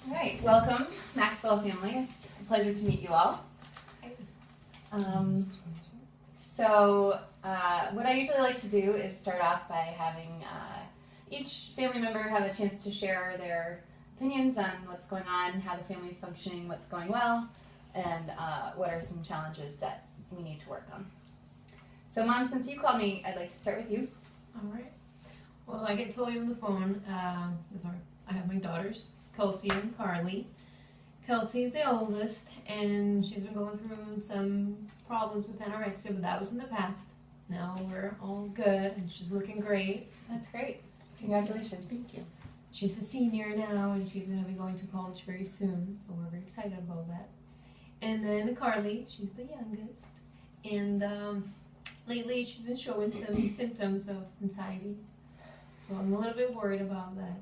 All right, welcome, Maxwell family. It's a pleasure to meet you all. What I usually like to do is start off by having each family member have a chance to share their opinions on what's going on, how the family is functioning, what's going well, and what are some challenges that we need to work on. So, Mom, since you called me, I'd like to start with you. All right. Well, like I told you on the phone, I have my daughters, Kelsey and Carly. Kelsey's the oldest, and she's been going through some problems with anorexia, but that was in the past. Now we're all good, and she's looking great. That's great. Congratulations. Thank you. She's a senior now, and she's going to be going to college very soon, so we're very excited about that. And then Carly, she's the youngest, and lately she's been showing some symptoms of anxiety, so I'm a little bit worried about that.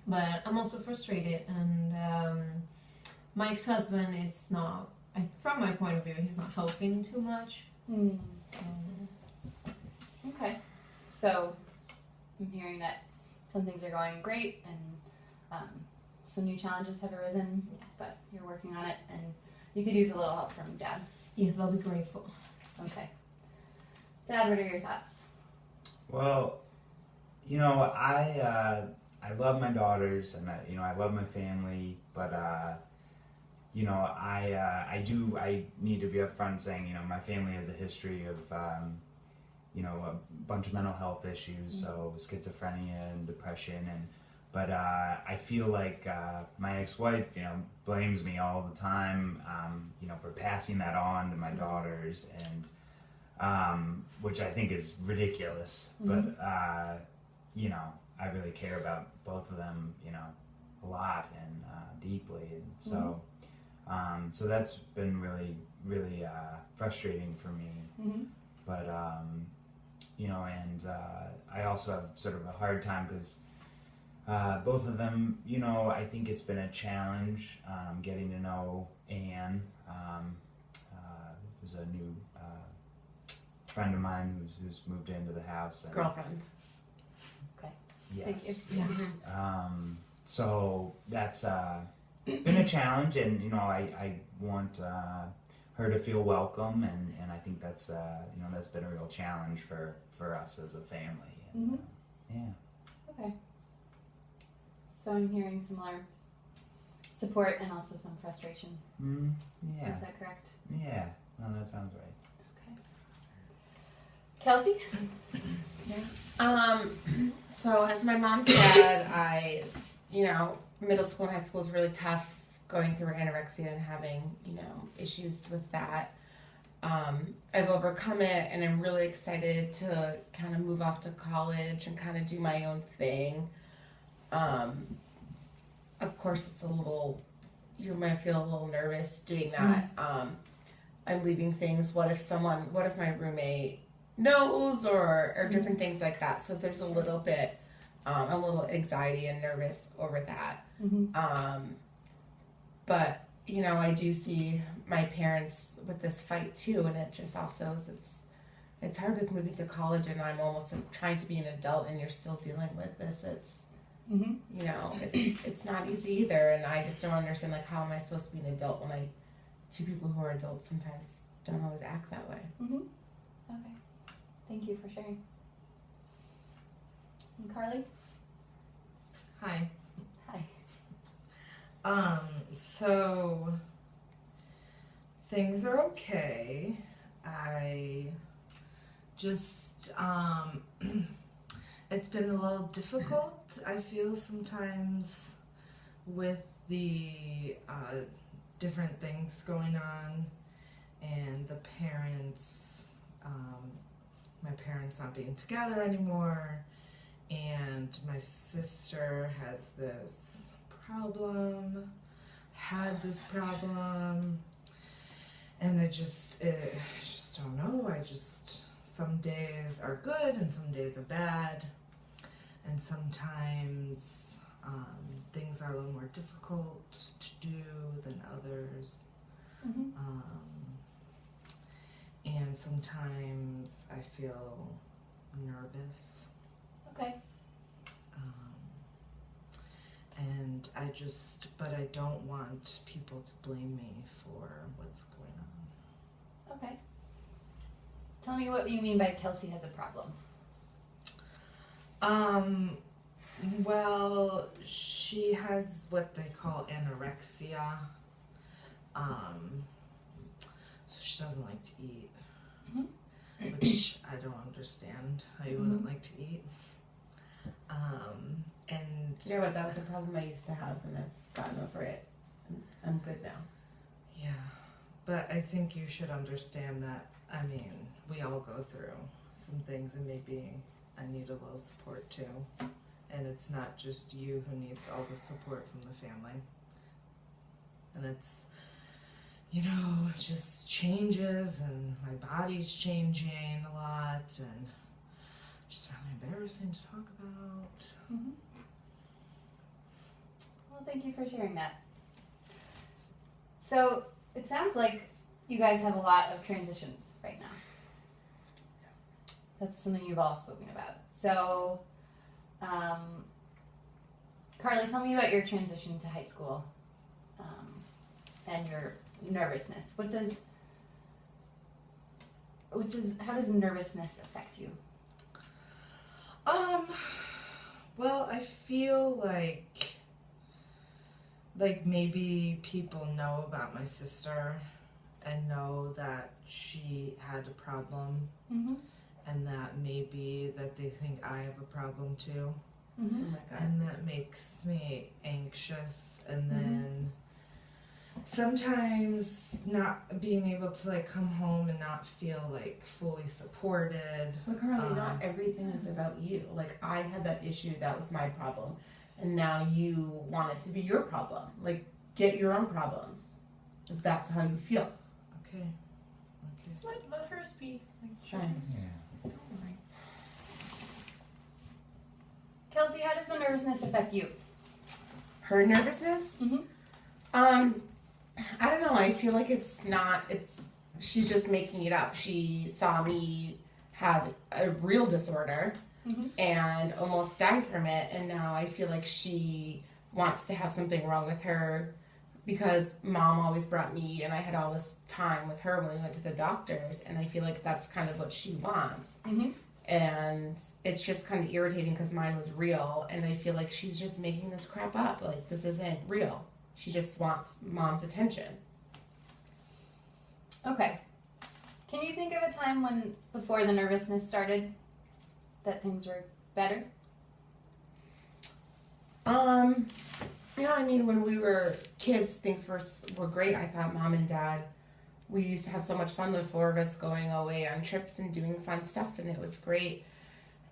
But I'm also frustrated, and my ex-husband, it's not, from my point of view, he's not helping too much. Okay. So I'm hearing that some things are going great, and some new challenges have arisen, Yes. but you're working on it, and you could use a little help from Dad. Yeah, they'll be grateful. Okay. Dad, what are your thoughts? Well, you know, I love my daughters, and I love my family, but you know, I need to be upfront saying, my family has a history of a bunch of mental health issues, so schizophrenia and depression, but I feel like my ex-wife, blames me all the time, for passing that on to my daughters, and which I think is ridiculous, but I really care about both of them, a lot and deeply, and so so that's been really, really frustrating for me. But I also have sort of a hard time because both of them, I think it's been a challenge getting to know Anne, who's a new friend of mine who's moved into the house. And, Girlfriend. Okay. yes. Thank you. Yes. So that's been a challenge, and I want her to feel welcome, and I think that's that's been a real challenge for us as a family. And, Okay. So I'm hearing similar support and also some frustration. Yeah. Is that correct? Yeah. No, that sounds right. Okay. Kelsey? So as my mom said, middle school and high school is really tough going through anorexia and having, issues with that. I've overcome it, and I'm really excited to kind of move off to college and kind of do my own thing. Of course, you might feel a little nervous doing that. I'm leaving things. What if my roommate knows or different things like that? So there's a little anxiety and nervous over that. But I do see my parents with this fight too, and it just also it's hard with moving to college, and I'm almost trying to be an adult, and you're still dealing with this. It's it's not easy either, and I just don't understand how am I supposed to be an adult when two people who are adults sometimes don't always act that way. Okay. Thank you for sharing. And Carly? Hi. Hi. So things are okay. I just, it's been a little difficult, I feel, sometimes with the different things going on, and the parents, my parents not being together anymore, and my sister has this problem, had this problem, and I just don't know. Some days are good and some days are bad, and sometimes things are a little more difficult to do than others. And sometimes I feel nervous. Okay. but I don't want people to blame me for what's going on. Okay. Tell me what you mean by Kelsey has a problem. Well, she has what they call anorexia. So she doesn't like to eat, which I don't understand how you wouldn't like to eat. And You know what? That was a problem I used to have, and I've gotten over it. I'm good now. yeah, but I think you should understand that, I mean, we all go through some things, and maybe I need a little support too. And it's not just you who needs all the support from the family. And it's, you know, it just changes, and my body's changing a lot, and it's just really embarrassing to talk about. Well, thank you for sharing that. So it sounds like you guys have a lot of transitions right now. That's something you've all spoken about. So, Carly, tell me about your transition to high school and your nervousness. How does nervousness affect you? Well, I feel like maybe people know about my sister and know that she had a problem, and that maybe that they think I have a problem too. Oh my God. And that makes me anxious, and then sometimes not being able to like come home and not feel like fully supported. But Carly, not everything is about you. Like, I had that issue, that was my problem. And now you want it to be your problem. Like, get your own problems, if that's how you feel. Okay. Just let hers be. Fine. Yeah. Don't worry. Kelsey, how does the nervousness affect you? Her nervousness? I don't know. I feel like she's just making it up. She saw me have a real disorder and almost die from it, and now I feel like she wants to have something wrong with her because mom always brought me, and I had all this time with her when we went to the doctors, and I feel like that's kind of what she wants. And it's just kind of irritating because mine was real, and I feel like she's just making this crap up. Like, this isn't real. She just wants mom's attention. Okay. Can you think of a time when, before the nervousness started, that things were better? Yeah, I mean, when we were kids, things were great. I thought mom and dad, we used to have so much fun, the four of us going away on trips and doing fun stuff, and it was great.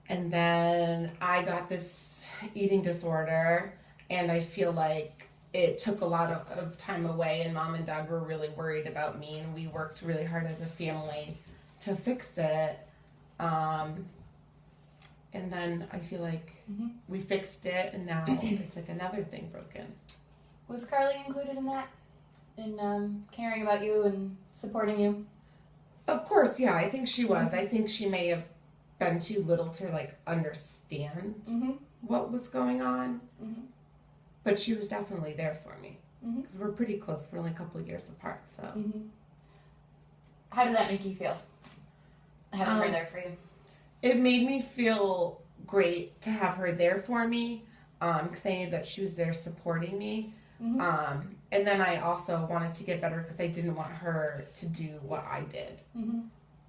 And then I got this eating disorder, and I feel like it took a lot of time away, and mom and dad were really worried about me, and we worked really hard as a family to fix it. And then I feel like we fixed it, and now it's like another thing broken. Was Carly included in that? In caring about you and supporting you? Of course, yeah, I think she was. I think she may have been too little to like understand what was going on. But she was definitely there for me. Because we're pretty close. We're only a couple of years apart, so. How did that make you feel? Having her there for you? It made me feel great to have her there for me. Because I knew that she was there supporting me. And then I also wanted to get better because I didn't want her to do what I did.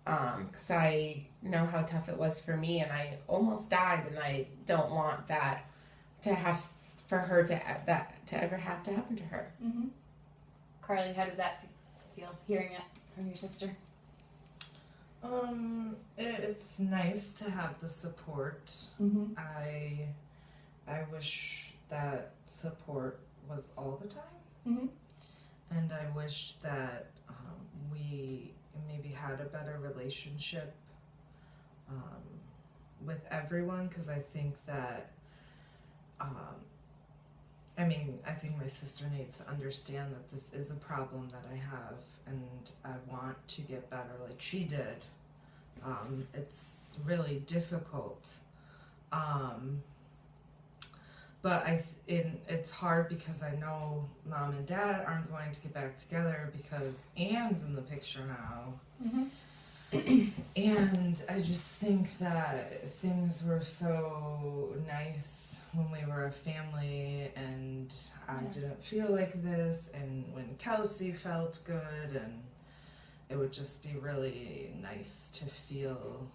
Because I know how tough it was for me, and I almost died, and I don't want that to have for her to ever have to happen to her. Carly, how does that feel, hearing it from your sister? It's nice to have the support. I wish that support was all the time. And I wish that we maybe had a better relationship with everyone, because I think that I think my sister needs to understand that this is a problem that I have, and I want to get better like she did. It's really difficult. but it's hard because I know mom and dad aren't going to get back together because Anne's in the picture now. And I just think that things were so nice when we were a family, and I didn't feel like this, and when Kelsey felt good, and it would just be really nice to feel